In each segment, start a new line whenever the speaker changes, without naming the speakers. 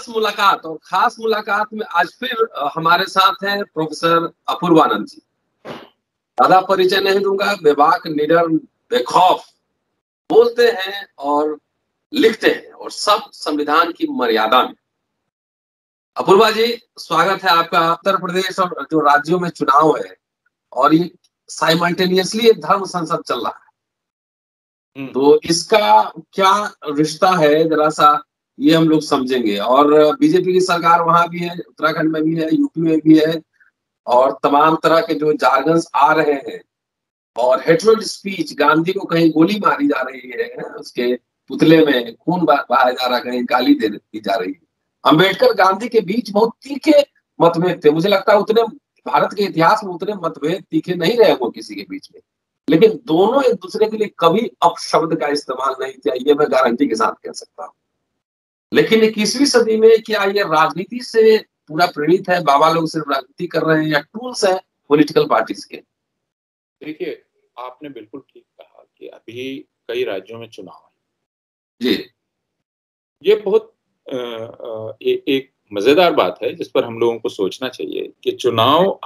खास मुलाकात में आज फिर हमारे साथ हैं प्रोफेसर अपूर्वानंद जी। ज्यादा परिचय नहीं दूंगा, बेबाक, निडर, बेखौफ बोलते हैं और लिखते हैं, और सब संविधान की मर्यादा में। अपूर्वा जी, स्वागत है आपका। उत्तर प्रदेश और जो राज्यों में चुनाव है, और ये साइमल्टेनियसली धर्म संसद चल रहा है, तो इसका क्या रिश्ता है, जरा सा ये हम लोग समझेंगे। और बीजेपी की सरकार वहां भी है, उत्तराखंड में भी है, यूपी में भी है, और तमाम तरह के जो जार्गन्स आ रहे हैं, और हेट्रोड स्पीच, गांधी को कहीं गोली मारी जा रही है, उसके पुतले में खून बहाया जा रहा है, कहीं गाली दे दी जा रही है। अंबेडकर गांधी के बीच बहुत तीखे मतभेद थे। मुझे लगता है उतने भारत के इतिहास में उतने मतभेद तीखे नहीं रहे वो किसी के बीच में, लेकिन दोनों एक दूसरे के लिए कभी अपशब्द का इस्तेमाल नहीं किया, ये मैं गारंटी के साथ कह सकता हूँ। लेकिन 21वीं सदी में क्या ये राजनीति से पूरा प्रेरित है? बाबा लोग सिर्फ राजनीति कर रहे हैं, या टूल्स है पॉलिटिकल पार्टीज के?
देखिए, आपने बिल्कुल ठीक कहा कि अभी कई राज्यों में चुनाव है
जी।
ये बहुत एक मजेदार बात है जिस पर हम लोगों को सोचना चाहिए कि चुनाव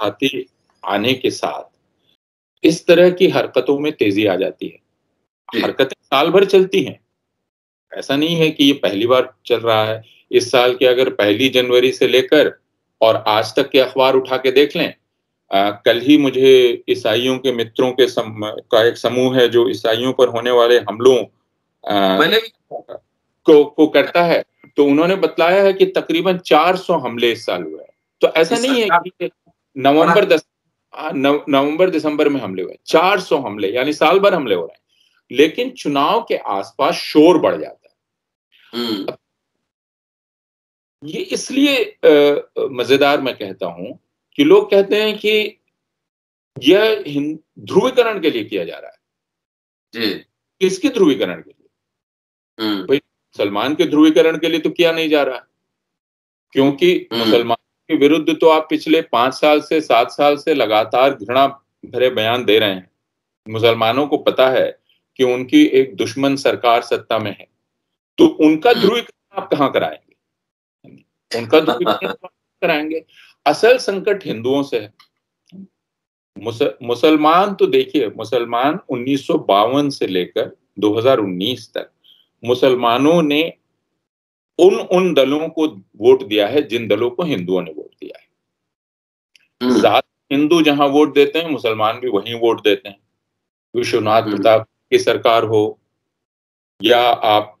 आने के साथ इस तरह की हरकतों में तेजी आ जाती है। हरकतें साल भर चलती हैं, ऐसा नहीं है कि ये पहली बार चल रहा है। इस साल के अगर 1 जनवरी से लेकर और आज तक के अखबार उठा के देख लें, कल ही मुझे ईसाइयों के मित्रों के का एक समूह है जो ईसाइयों पर होने वाले हमलों को करता है, तो उन्होंने बतलाया है कि तकरीबन 400 हमले इस साल हुए हैं। तो ऐसा नहीं है कि नवंबर दिसंबर में हमले हुए, 400 हमले, यानी साल भर हमले हो रहे हैं। लेकिन चुनाव के आसपास शोर बढ़ जाता है। ये इसलिए मजेदार मैं कहता हूं कि लोग कहते हैं कि यह ध्रुवीकरण के लिए किया जा रहा है।
जी।
किसके ध्रुवीकरण के लिए? भाई, मुसलमान के ध्रुवीकरण के लिए तो किया नहीं जा रहा, क्योंकि मुसलमान के विरुद्ध तो आप पिछले 5 साल से 7 साल से लगातार घृणा भरे बयान दे रहे हैं। मुसलमानों को पता है कि उनकी एक दुश्मन सरकार सत्ता में है, तो उनका ध्रुवीकरण आप कहां कराएंगे? उनका ध्रुवीकरण कराएंगे। असल संकट हिंदुओं से है। मुसलमान तो देखिए, मुसलमान 1952 से लेकर 2019 तक मुसलमानों ने उन दलों को वोट दिया है जिन दलों को हिंदुओं ने वोट दिया है। ज्यादा हिंदू जहां वोट देते हैं, मुसलमान भी वहीं वोट देते हैं। विश्वनाथ प्रताप की सरकार हो, या आप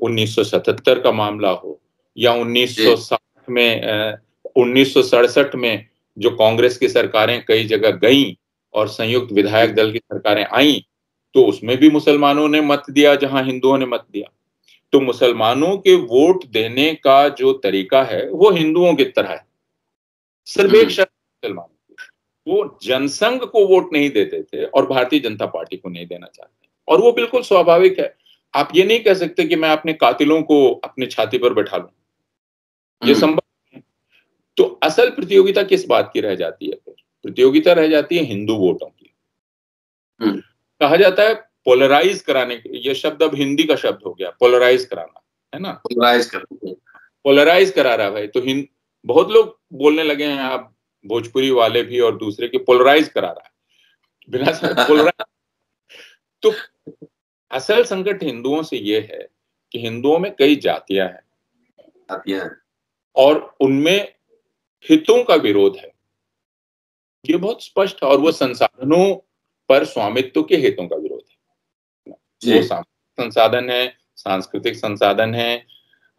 1977 का मामला हो, या 1960 में 1967 में जो कांग्रेस की सरकारें कई जगह गईं और संयुक्त विधायक दल की सरकारें आईं, तो उसमें भी मुसलमानों ने मत दिया जहां हिंदुओं ने मत दिया। तो मुसलमानों के वोट देने का जो तरीका है वो हिंदुओं की तरह है। सिर्फ एक शर्त मुसलमानों की, वो जनसंघ को वोट नहीं देते थे और भारतीय जनता पार्टी को नहीं देना चाहते, और वो बिल्कुल स्वाभाविक है। आप ये नहीं कह सकते कि मैं अपने कातिलों को अपने छाती पर बैठा लूं, ये संभव नहीं। तो असल प्रतियोगिता किस बात की रह जाती है? फिर प्रतियोगिता रह जाती है हिंदू वोटों की। कहा जाता है पोलराइज कराने के, ये शब्द अब हिंदी का शब्द हो गया, पोलराइज कराना, है ना? पोलराइज करा रहा भाई। तो बहुत लोग बोलने लगे हैं, आप भोजपुरी वाले भी और दूसरे के, पोलराइज करा रहा है बिना पोलराइज। तो असल संकट हिंदुओं से ये है कि हिंदुओं में कई जातियां हैं और उनमें हितों का विरोध है, ये बहुत स्पष्ट है। और वो संसाधनों पर स्वामित्व के हितों का विरोध है। वो संसाधन है, सांस्कृतिक संसाधन है,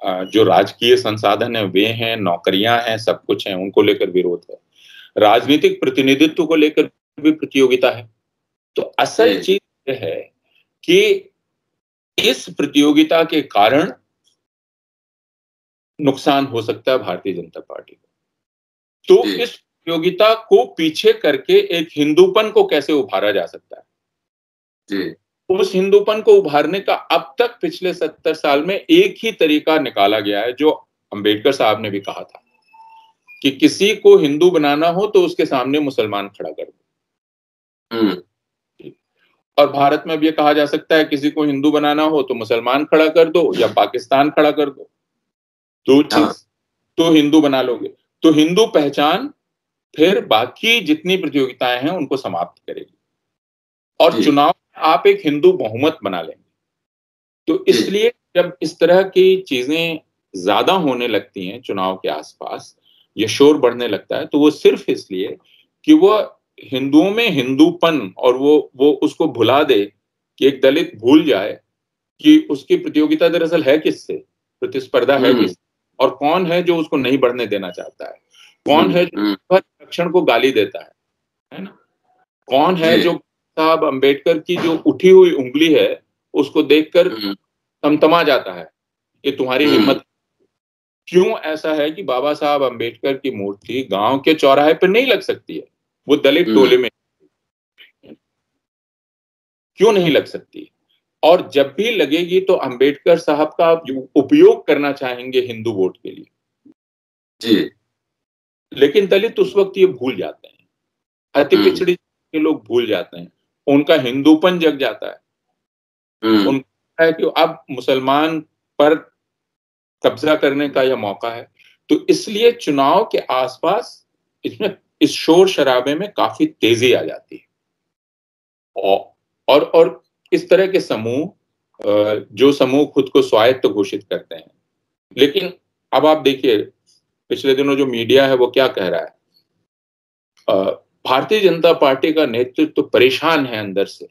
जो राजकीय संसाधन है वे हैं, नौकरियां हैं, सब कुछ है, उनको लेकर विरोध है। राजनीतिक प्रतिनिधित्व को लेकर भी प्रतियोगिता है। तो असल चीज यह है कि इस प्रतियोगिता के कारण नुकसान हो सकता है भारतीय जनता पार्टी को। तो इस प्रतियोगिता को पीछे करके एक हिंदूपन को कैसे उभारा जा सकता है? जी। उस हिंदूपन को उभारने का अब तक पिछले 70 साल में एक ही तरीका निकाला गया है, जो अंबेडकर साहब ने भी कहा था कि किसी को हिंदू बनाना हो तो उसके सामने मुसलमान खड़ा कर दो। और भारत में अब ये कहा जा सकता है, किसी को हिंदू बनाना हो तो मुसलमान खड़ा कर दो या पाकिस्तान खड़ा कर दो। दो चीज, तो हिंदू बना लोगे, तो हिंदू पहचान फिर बाकी जितनी प्रतियोगिताएं हैं उनको समाप्त करेगी और चुनाव आप एक हिंदू बहुमत बना लेंगे। तो इसलिए जब इस तरह की चीजें ज्यादा होने लगती हैं चुनाव के आसपास, ये शोर बढ़ने लगता है, तो वो सिर्फ इसलिए कि वो हिंदुओं में हिंदूपन और वो उसको भुला दे कि एक दलित भूल जाए कि उसकी प्रतियोगिता दरअसल है किससे, प्रतिस्पर्धा है किससे, और कौन है जो उसको नहीं बढ़ने देना चाहता है, कौन है जो आरक्षण को गाली देता है ना, कौन है जो साहब अंबेडकर की जो उठी हुई उंगली है उसको देखकर तमतमा जाता है, ये तुम्हारी हिम्मत। क्यों ऐसा है कि बाबा साहब अंबेडकर की मूर्ति गांव के चौराहे पर नहीं लग सकती है, वो दलित टोले में क्यों नहीं लग सकती? और जब भी लगेगी तो अंबेडकर साहब का उपयोग करना चाहेंगे हिंदू वोट के लिए जी, लेकिन दलित उस वक्त ये भूल जाते हैं, अति पिछड़ी के लोग भूल जाते हैं, उनका हिंदूपन जग जाता है, उनका है कि अब मुसलमान पर कब्जा करने का यह मौका है। तो इसलिए चुनाव के आसपास इसमें इस शोर शराबे में काफी तेजी आ जाती है और इस तरह के समूह, जो समूह खुद को स्वायत्त घोषित करते हैं, लेकिन अब आप देखिए पिछले दिनों जो मीडिया है वो क्या कह रहा है, भारतीय जनता पार्टी का नेतृत्व तो परेशान है अंदर से।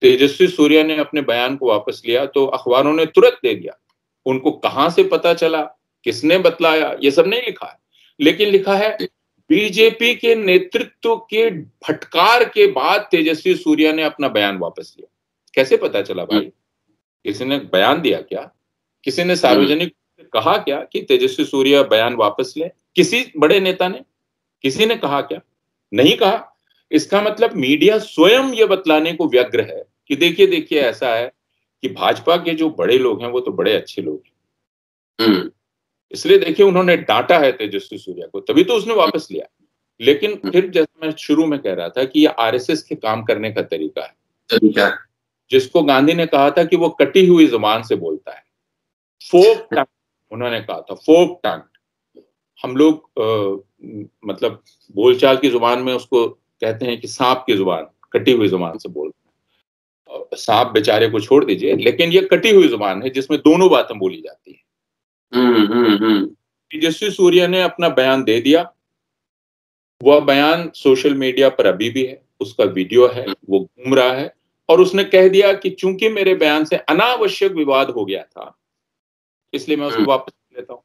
तेजस्वी सूर्या ने अपने बयान को वापस लिया तो अखबारों ने तुरंत दे दिया, उनको कहां से पता चला, किसने बतलाया, ये सब नहीं लिखा है, लेकिन लिखा है बीजेपी के नेतृत्व के फटकार के बाद तेजस्वी सूर्या ने अपना बयान वापस लिया। कैसे पता चला भाई? किसी ने बयान दिया क्या? किसी ने सार्वजनिक कहा क्या कि तेजस्वी सूर्या बयान वापस ले? किसी बड़े नेता ने, किसी ने कहा क्या? नहीं कहा। इसका मतलब मीडिया स्वयं ये बतलाने को व्यग्र है कि देखिए देखिए ऐसा है कि भाजपा के जो बड़े लोग हैं वो तो बड़े अच्छे लोग हैं, इसलिए देखिए उन्होंने डांटा है तेजस्वी सूर्या को, तभी तो उसने वापस लिया। लेकिन फिर जैसे मैं शुरू में कह रहा था कि ये आरएसएस के काम करने का तरीका है, जिसको गांधी ने कहा था कि वो कटी हुई जुबान से बोलता है, फोक टंग उन्होंने कहा था, फोक टंग। हम लोग मतलब बोलचाल की जुबान में उसको कहते हैं कि सांप की जुबान, कटी हुई जुबान से बोलते हैं। सांप बेचारे को छोड़ दीजिए, लेकिन ये कटी हुई जुबान है जिसमें दोनों बातें बोली जाती है। तेजस्वी सूर्या ने अपना बयान दे दिया, वह बयान सोशल मीडिया पर अभी भी है, उसका वीडियो है, वो घूम रहा है, और उसने कह दिया कि चूंकि मेरे बयान से अनावश्यक विवाद हो गया था इसलिए मैं उसको वापस लेता हूं।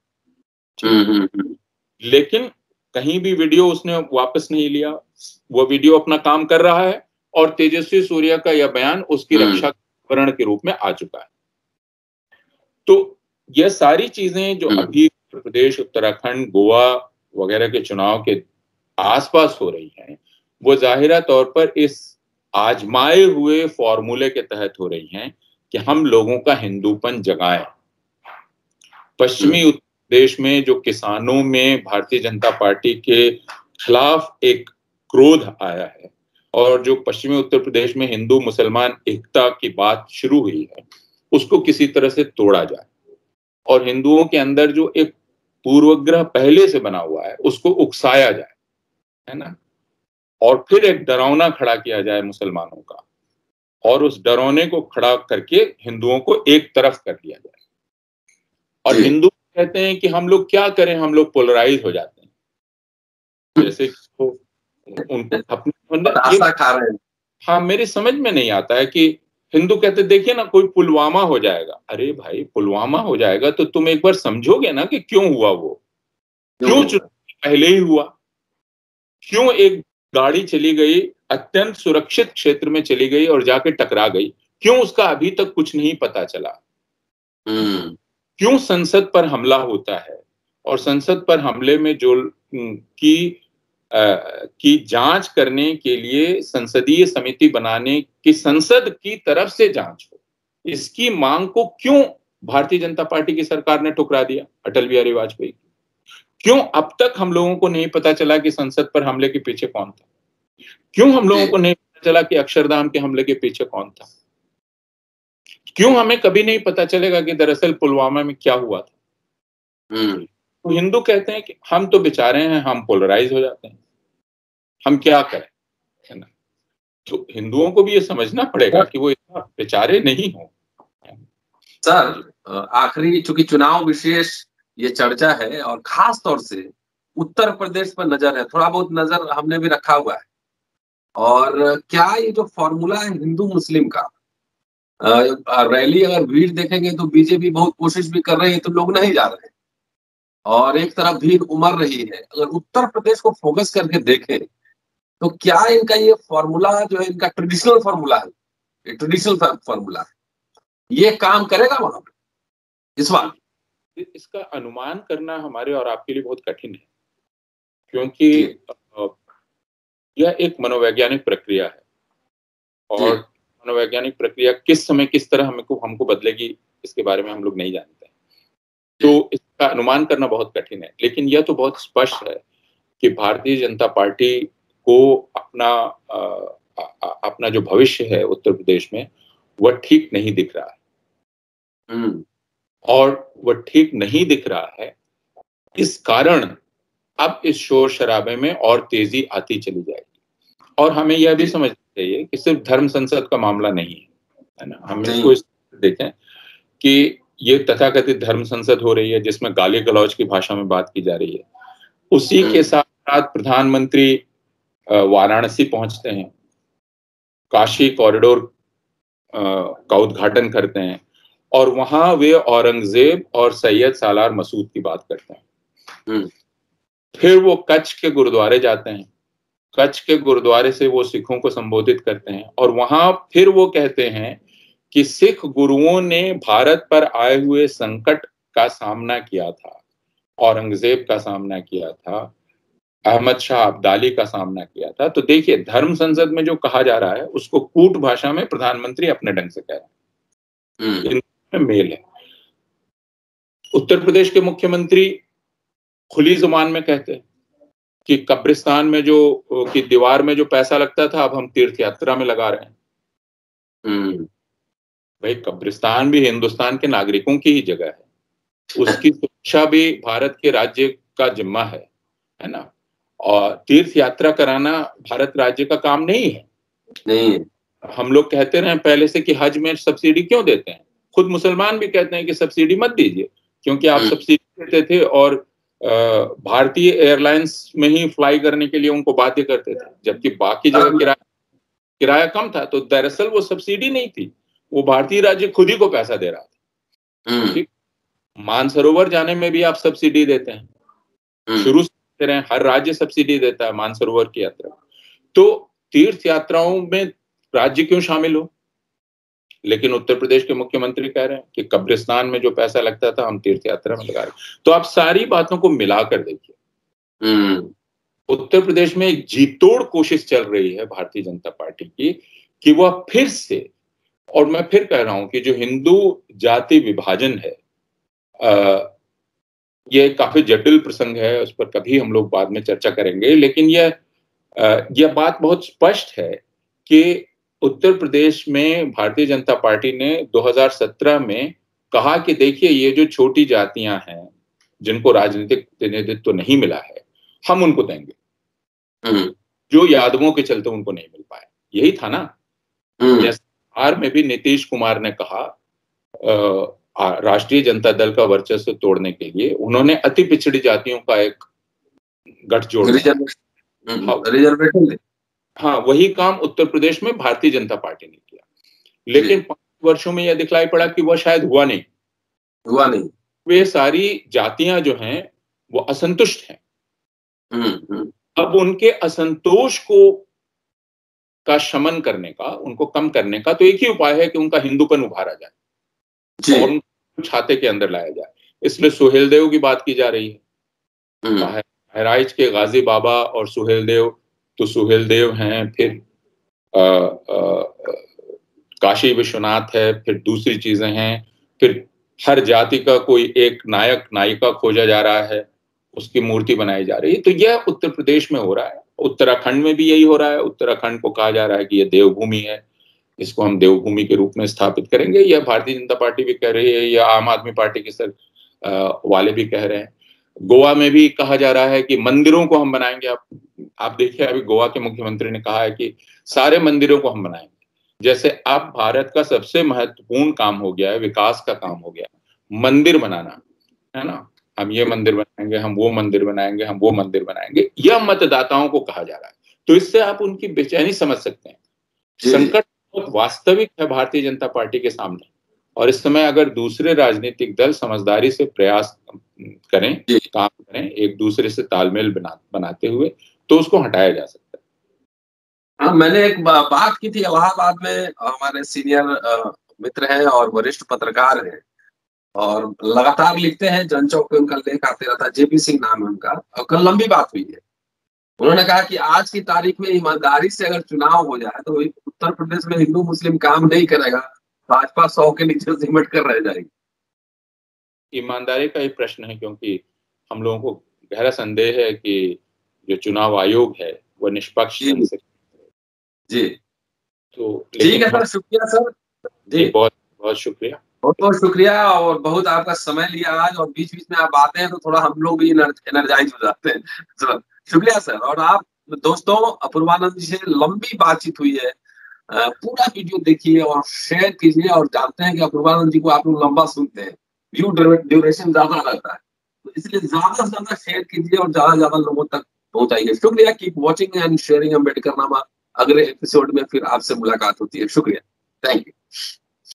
लेकिन कहीं भी वीडियो उसने वापस नहीं लिया, वो वीडियो अपना काम कर रहा है और तेजस्वी सूर्या का यह बयान उसकी रक्षा उपकरण के रूप में आ चुका है। तो यह सारी चीजें जो अभी उत्तर प्रदेश, उत्तराखंड, गोवा वगैरह के चुनाव के आसपास हो रही हैं, वो जाहिरा तौर पर इस आजमाए हुए फॉर्मूले के तहत हो रही हैं कि हम लोगों का हिंदूपन जगाएं। पश्चिमी उत्तर प्रदेश में जो किसानों में भारतीय जनता पार्टी के खिलाफ एक क्रोध आया है और जो पश्चिमी उत्तर प्रदेश में हिंदू मुसलमान एकता की बात शुरू हुई है, उसको किसी तरह से तोड़ा जाए और हिंदुओं के अंदर जो एक पूर्वग्रह पहले से बना हुआ है उसको उकसाया जाए, है ना, और फिर एक डरावना खड़ा किया जाए मुसलमानों का और उस डरावने को खड़ा करके हिंदुओं को एक तरफ कर दिया जाए। और हिंदू कहते हैं कि हम लोग क्या करें, हम लोग पोलराइज हो जाते हैं, जैसे तो उनको अपने खा रहे हैं। हाँ, मेरी समझ में नहीं आता है कि हिंदू कहते देखिए ना कोई पुलवामा हो जाएगा। अरे भाई, पुलवामा हो जाएगा तो तुम एक बार समझोगे ना कि क्यों हुआ, वो क्यों पहले ही हुआ, क्यों एक गाड़ी चली गई, अत्यंत सुरक्षित क्षेत्र में चली गई और जाके टकरा गई, क्यों उसका अभी तक कुछ नहीं पता चला, क्यों संसद पर हमला होता है और संसद पर हमले में जो की जांच करने के लिए संसदीय समिति बनाने की, संसद की तरफ से जांच हो, इसकी मांग को क्यों भारतीय जनता पार्टी की सरकार ने ठुकरा दिया, अटल बिहारी वाजपेयी? क्यों अब तक हम लोगों को नहीं पता चला कि संसद पर हमले के पीछे कौन था? क्यों हम लोगों को नहीं पता चला कि अक्षरधाम के हमले के पीछे कौन था? क्यों हमें कभी नहीं पता चलेगा कि दरअसल पुलवामा में क्या हुआ था? तो हिंदू कहते हैं कि हम तो बेचारे हैं, हम पोलराइज हो जाते हैं, हम क्या करें, है ना? तो हिंदुओं को भी ये समझना पड़ेगा कि वो इतना बेचारे नहीं हो।
सर, आखिरी चूंकि चुनाव विशेष ये चर्चा है और खास तौर से उत्तर प्रदेश पर नजर है, थोड़ा बहुत नजर हमने भी रखा हुआ है। और क्या ये जो फॉर्मूला है हिंदू मुस्लिम का, रैली अगर भीड़ देखेंगे तो बीजेपी बहुत कोशिश भी कर रही है तो लोग नहीं जा रहे हैं, और एक तरफ भीड़ उमड़ रही है। अगर उत्तर प्रदेश को फोकस करके देखें तो क्या इनका ये फॉर्मूला जो है, इनका ट्रेडिशनल फॉर्मूला है, ये ट्रेडिशनल फॉर्मूला है, ये काम करेगा वहां पर इस बार?
इसका अनुमान करना हमारे और आपके लिए बहुत कठिन है, क्योंकि यह एक मनोवैज्ञानिक प्रक्रिया है, और मनोवैज्ञानिक प्रक्रिया किस समय किस तरह हमको बदलेगी इसके बारे में हम लोग नहीं जानते। तो इसका अनुमान करना बहुत कठिन है, लेकिन यह तो बहुत स्पष्ट है कि भारतीय जनता पार्टी को अपना जो भविष्य है उत्तर प्रदेश में वह ठीक नहीं दिख रहा है। और वह ठीक नहीं दिख रहा है, इस कारण अब इस शोर शराबे में और तेजी आती चली जाएगी। और हमें यह भी समझना चाहिए कि सिर्फ धर्म संसद का मामला नहीं है ना, हम इसको देखें कि ये तथाकथित धर्म संसद हो रही है जिसमें गाली गलौज की भाषा में बात की जा रही है। उसी के साथ साथ प्रधानमंत्री वाराणसी पहुंचते हैं, काशी कॉरिडोर का उद्घाटन करते हैं, और वहां वे औरंगजेब और सैयद सालार मसूद की बात करते हैं। फिर वो कच्छ के गुरुद्वारे जाते हैं, कच्छ के गुरुद्वारे से वो सिखों को संबोधित करते हैं, और वहां फिर वो कहते हैं कि सिख गुरुओं ने भारत पर आए हुए संकट का सामना किया था, औरंगजेब का सामना किया था, अहमद शाह अब्दाली का सामना किया था। तो देखिए, धर्म संसद में जो कहा जा रहा है उसको कूट भाषा में प्रधानमंत्री अपने ढंग से कह रहे हैं, इनमें मेल है। उत्तर प्रदेश के मुख्यमंत्री खुली जुबान में कहते हैं कि कब्रिस्तान में की दीवार में जो पैसा लगता था अब हम तीर्थ यात्रा में लगा रहे हैं। भाई, कब्रिस्तान भी हिंदुस्तान के नागरिकों की ही जगह है, उसकी सुरक्षा भी भारत के राज्य का जिम्मा है ना? और तीर्थ यात्रा कराना भारत राज्य का काम नहीं है। हम लोग कहते रहे पहले से कि हज में सब्सिडी क्यों देते हैं, खुद मुसलमान भी कहते हैं कि सब्सिडी मत दीजिए, क्योंकि आप सब्सिडी देते थे और भारतीय एयरलाइंस में ही फ्लाई करने के लिए उनको बाध्य करते थे, जबकि बाकी जगह किराया कम था। तो दरअसल वो सब्सिडी नहीं थी, वो भारतीय राज्य खुद ही को पैसा दे रहा था। ठीक, मानसरोवर जाने में भी आप सब्सिडी देते हैं, शुरू से दे रहे हैं, हर राज्य सब्सिडी देता है मानसरोवर की यात्रा। तो तीर्थ यात्राओं में राज्य क्यों शामिल हो? लेकिन उत्तर प्रदेश के मुख्यमंत्री कह रहे हैं कि कब्रिस्तान में जो पैसा लगता था हम तीर्थ यात्रा में लगा रहे हैं। तो आप सारी बातों को मिलाकर देखिए, उत्तर प्रदेश में एक जीतोड़ कोशिश चल रही है भारतीय जनता पार्टी की कि वह फिर से, और मैं फिर कह रहा हूं कि जो हिंदू जाति विभाजन है, यह काफी जटिल प्रसंग है, उस पर कभी हम लोग बाद में चर्चा करेंगे, लेकिन यह बात बहुत स्पष्ट है कि उत्तर प्रदेश में भारतीय जनता पार्टी ने 2017 में कहा कि देखिए, ये जो छोटी जातियां हैं जिनको राजनीतिक प्रतिनिधित्व तो नहीं मिला है, हम उनको देंगे, जो यादवों के चलते उनको नहीं मिल पाए। यही था ना? जैसे बिहार में भी नीतीश कुमार ने कहा, राष्ट्रीय जनता दल का वर्चस्व तोड़ने के लिए उन्होंने अति पिछड़ी जातियों का एक गठजोड़, हाँ, वही काम उत्तर प्रदेश में भारतीय जनता पार्टी ने किया, लेकिन 5 वर्षों में यह दिखलाई पड़ा कि वह शायद हुआ नहीं। वे सारी जातियां जो हैं वो असंतुष्ट हैं। अब उनके असंतोष का शमन करने का, उनको कम करने का तो एक ही उपाय है कि उनका हिंदूपन उभारा जाए और उनको छाते के अंदर लाया जाए। इसलिए सुहेलदेव की बात की जा रही है। बहराइच के गाजी बाबा और सुहेलदेव, तो सुहेलदेव हैं, फिर काशी विश्वनाथ है, फिर दूसरी चीजें हैं, फिर हर जाति का कोई एक नायक नायिका खोजा जा रहा है, उसकी मूर्ति बनाई जा रही है। तो यह उत्तर प्रदेश में हो रहा है, उत्तराखंड में भी यही हो रहा है। उत्तराखंड को कहा जा रहा है कि यह देवभूमि है, इसको हम देवभूमि के रूप में स्थापित करेंगे। यह भारतीय जनता पार्टी भी कह रही है, या आम आदमी पार्टी के वाले भी कह रहे हैं। गोवा में भी कहा जा रहा है कि मंदिरों को हम बनाएंगे। आप देखिए, अभी गोवा के मुख्यमंत्री ने कहा है कि सारे मंदिरों को हम बनाएंगे। जैसे अब भारत का सबसे महत्वपूर्ण काम हो गया है, विकास का काम हो गया है मंदिर बनाना, है ना। हम ये मंदिर बनाएंगे, हम वो मंदिर बनाएंगे, हम वो मंदिर बनाएंगे, यह मतदाताओं को कहा जा रहा है। तो इससे आप उनकी बेचैनी समझ सकते हैं। संकट बहुत वास्तविक है भारतीय जनता पार्टी के सामने, और इस समय अगर दूसरे राजनीतिक दल समझदारी से प्रयास करें, काम करें, एक दूसरे से तालमेल बनाते हुए, तो उसको हटाया जा सकता है।
हाँ, मैंने एक बात की थी इलाहाबाद में, हमारे सीनियर मित्र हैं और वरिष्ठ पत्रकार हैं और लगातार लिखते हैं, जनचौक पे उनका लेख आते रहता है, जेपी सिंह नाम है उनका, और कल लंबी बात हुई है। उन्होंने कहा कि आज की तारीख में ईमानदारी से अगर चुनाव हो जाए तो उत्तर प्रदेश में हिंदू मुस्लिम काम नहीं करेगा, भाजपा 100 के नीचे सिमट कर रह जाएगी।
ईमानदारी का ही प्रश्न है, क्योंकि हम लोगों को गहरा संदेह है कि जो चुनाव आयोग है वह निष्पक्ष ढंग से।
जी,
तो
ठीक है सर, शुक्रिया सर जी,
बहुत बहुत शुक्रिया,
बहुत बहुत शुक्रिया, और बहुत आपका समय लिया आज, और बीच बीच में आप आते हैं तो थोड़ा हम लोग भी एनर्जाइज हो जाते हैं सर। शुक्रिया सर। और आप दोस्तों, अपूर्वानंद जी से लंबी बातचीत हुई है, पूरा वीडियो देखिए और शेयर कीजिए, और जानते हैं कि अपूर्वानंद जी को आप लोग लंबा सुनते हैं, व्यू ड्यूरेशन ज्यादा रहता है, तो इसलिए ज्यादा से ज्यादा शेयर कीजिए और ज्यादा से ज्यादा लोगों तक पहुंचाइए। शुक्रिया, keep watching and sharing Ambedkarnama. अगले एपिसोड में फिर आपसे मुलाकात होती है। शुक्रिया, थैंक यू।